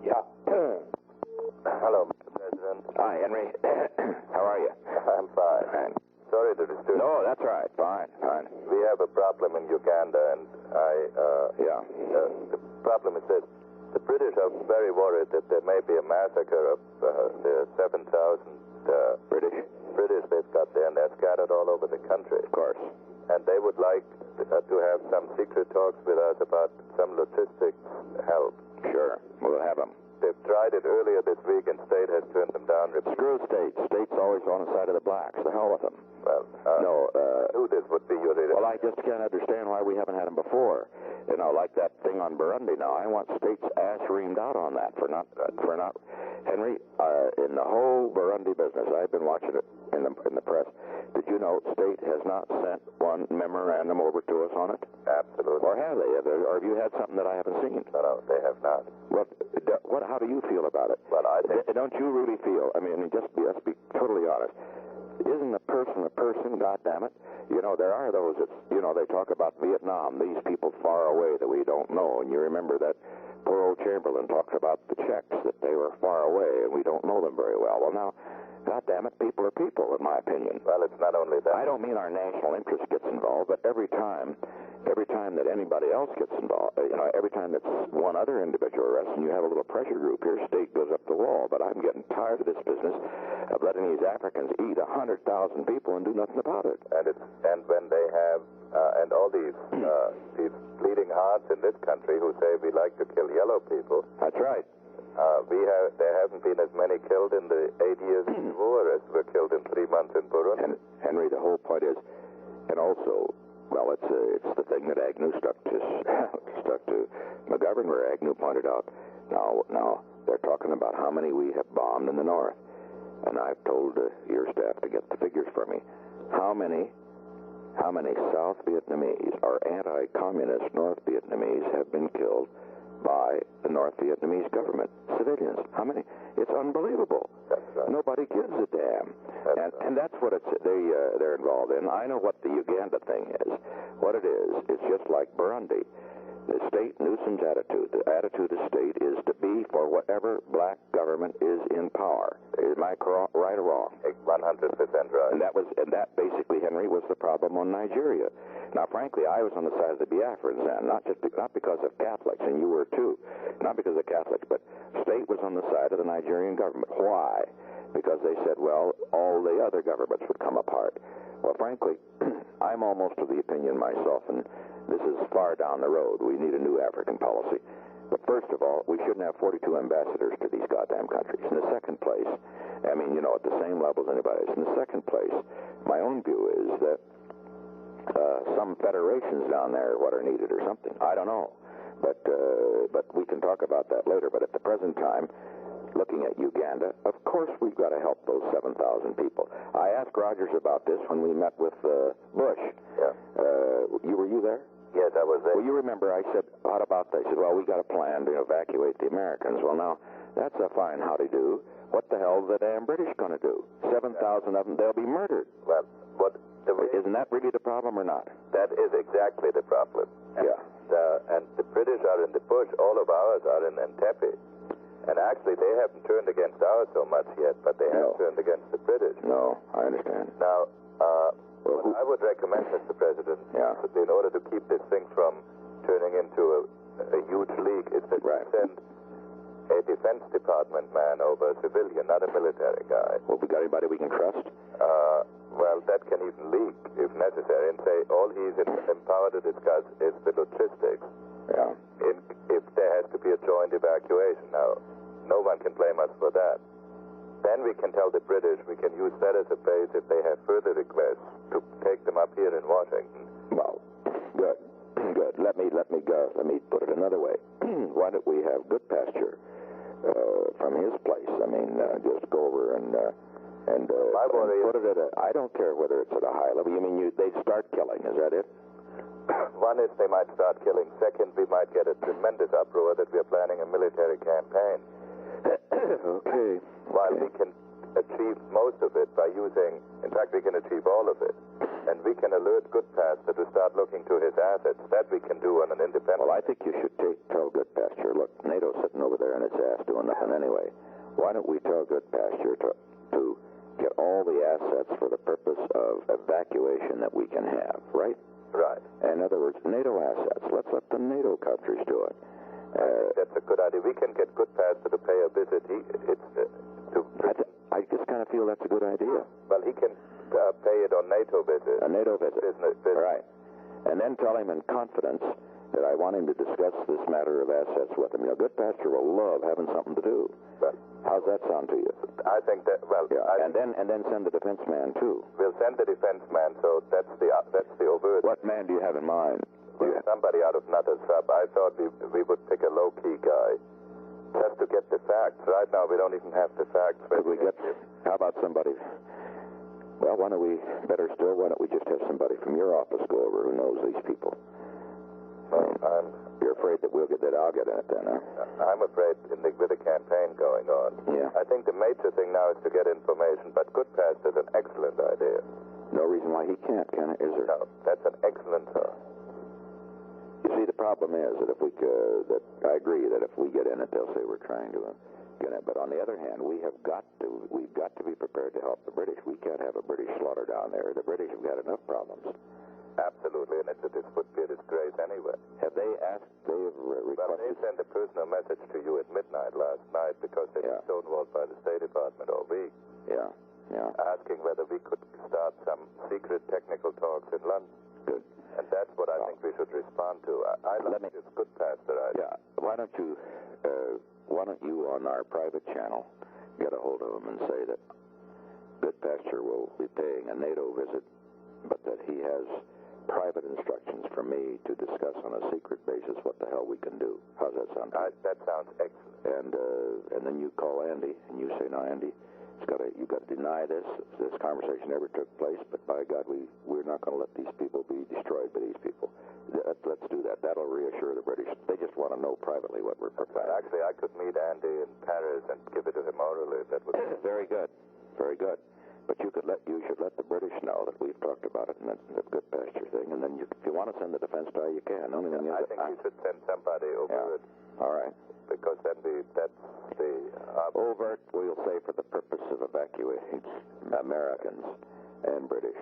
Yeah. Hello, Mr. President. Hi, Henry. How are you? I'm fine. Sorry to disturb. No, that's right. Fine. We have a problem in Uganda, and the problem is that the British are very worried that there may be a massacre of the 7,000 British they've got there, and they're scattered all over the country. Of course. And they would like to have some secret talks with us about some logistics help. Sure. We'll have them. They've tried it earlier this week, and State has turned them down. Screw State. State's always on the side of the blacks. The hell with them. Well, I knew this would be your Well, I just can't understand why we haven't had them before. You know, like that thing on Burundi now. I want State's ass reamed out on that for not. Henry, in the whole Burundi business, I've been watching it in the press. Did you know State has not sent one memorandum over to us on it? Absolutely. Or have they? Or have you had something that I haven't seen? No, they have not. How do you feel about it? Well, I think... Don't you really feel, let's be totally honest, isn't a person, goddammit? You know, there are those that, they talk about Vietnam, these people far away that we don't know, and you remember that poor old Chamberlain talks about the Czechs, that they were far away and we don't know them very well. Well, now, goddammit, people are people, in my opinion. Well, it's not only that. I don't mean our national interest gets involved, but every time that anybody else gets involved, every time that's one other individual arrested, and you have a little pressure group here, State goes up the wall. But I'm getting tired of this business of letting these Africans eat 100,000 people and do nothing about it. And when they have, and all these bleeding hearts in this country who say we like to kill yellow people. That's right. There haven't been as many killed in the 8 years of the war as were killed in 3 months in Burundi. And Henry, the whole point is, and also, well, it's the thing that Agnew stuck to McGovern, where Agnew pointed out. Now they're talking about how many we have bombed in the north, and I've told your staff to get the figures for me. How many South Vietnamese or anti-communist North Vietnamese have been killed by the North Vietnamese government, civilians? How many? It's unbelievable. That's right. Nobody gives a damn. And that's what they're involved in. I know what the Uganda thing is. What it is, it's just like Burundi. The state nuisance attitude. The attitude of state is to be for whatever black government is in power. Am I right or wrong? 100% right. And that basically, Henry, was the problem on Nigeria. Now, frankly, I was on the side of the Biafrans then, not because of Catholics, and you were too. Not because of Catholics, but state was on the side of the Nigerian government. Why? Because they said, well, all the other governments would come apart. Well, frankly, I'm almost of the opinion myself, and this is far down the road. We need a new African policy. But first of all, we shouldn't have 42 ambassadors to these goddamn countries. In the second place, at the same level as anybody else. In the second place, my own view is that some federations down there what are needed or something. I don't know. But we can talk about that later. But at the present time, looking at Uganda, of course we've got to help those 7,000 people. I asked Rogers about this when we met with Bush. Yeah. Were you there? Yes, I was there. Well, you remember I said, what about that? He said, well, we got a plan to evacuate the Americans. Well, now, that's a fine howdy-do. What the hell are the damn British going to do? 7,000 of them, they'll be murdered. Well, isn't that really the problem or not? That is exactly the problem. Yeah. And the British are in the bush. All of ours are in Entebbe. And actually, they haven't turned against ours so much yet, but they have turned against the British. No, I understand. Now, what I would recommend, Mr. President, in order to keep this thing from turning into a huge leak, is that we send a Defense Department man over, a civilian, not a military guy. Well, we got anybody we can trust? Well, that can even leak, if necessary, and say all he's empowered to discuss is the logistics. Yeah. If there has to be a joint evacuation. Now, no one can blame us for that. Then we can tell the British we can use that as a base if they have further requests to take them up here in Washington. Well, good. Let me go. Let me put it another way. Why don't we have Good Pasture from his place? Just go over and put it at I don't care whether it's at a high level. You mean they'd start killing? Is that it? One is they might start killing. Second, we might get a tremendous uproar that we are planning a military campaign. Okay. While we can achieve most of it by using, in fact, we can achieve all of it. And we can alert Goodpasture to start looking to his assets. That we can do on an independent... Well, I think you should tell Goodpasture, look, NATO's sitting over there in its ass doing nothing anyway. Why don't we tell Goodpasture to get all the assets for the purpose of evacuation that we can have, right? Right. In other words, NATO assets. Let's let the NATO countries do it. That's a good idea. We can get Goodpasture to pay a visit. I just kind of feel that's a good idea. Well, he can pay it on NATO visit. A NATO visit. Business. Right. And then tell him in confidence that I want him to discuss this matter of assets with him. You know, Goodpasture will love having something to do. Well, how's that sound to you? I think that, well... Yeah. And then send the defense man, too. We'll send the defense man, so that's the overt... What man do you have in mind? Somebody out of Nutter's Sub. I thought we would pick a low-key guy just to get the facts. Right now, we don't even have the facts. How about somebody... Well, why don't we just have somebody from your office go over who knows these people? You're afraid that we'll get that? I'll get in it then, huh? I'm afraid with the campaign going on. Yeah. I think the major thing now is to get information, but Goodpasture is an excellent idea. No reason why he can't, can it? Is there? No, that's an excellent thought. You see, the problem is that I agree that if we get in it, they'll say we're trying to get in it. But on the other hand, we've got to be prepared to help the British. We can't have a British slaughter down there. The British have got enough problems. Absolutely, and this would be a disgrace anyway. Have they requested... Well, they sent a personal message to you at midnight last night because they were stonewalled by the State Department all week. Yeah. Asking whether we could start some secret technical talks in London. Good. And that's what I think we should respond to. I like this Goodpasture idea. Yeah. Why don't you on our private channel get a hold of him and say that Goodpasture will be paying a NATO visit, but that he has private instructions from me to discuss on a secret basis what the hell we can do. How's that sound? That sounds excellent. And then you call Andy and you say, no, Andy, you got to deny this conversation ever took place. But by God, we're not going to let these people be destroyed by these people. Let's do that. That'll reassure the British. They just want to know privately what we're preparing. Actually, I could meet Andy in Paris and give it to him orally. That would be very good. Very good. But you should let the British know that we've talked about it and that Goodpasture thing. And then if you want to send the defense guy, you can. Only thing I think you should send somebody over it. All right. Because that's the... overt, we'll say, for the purpose of evacuating Americans and British.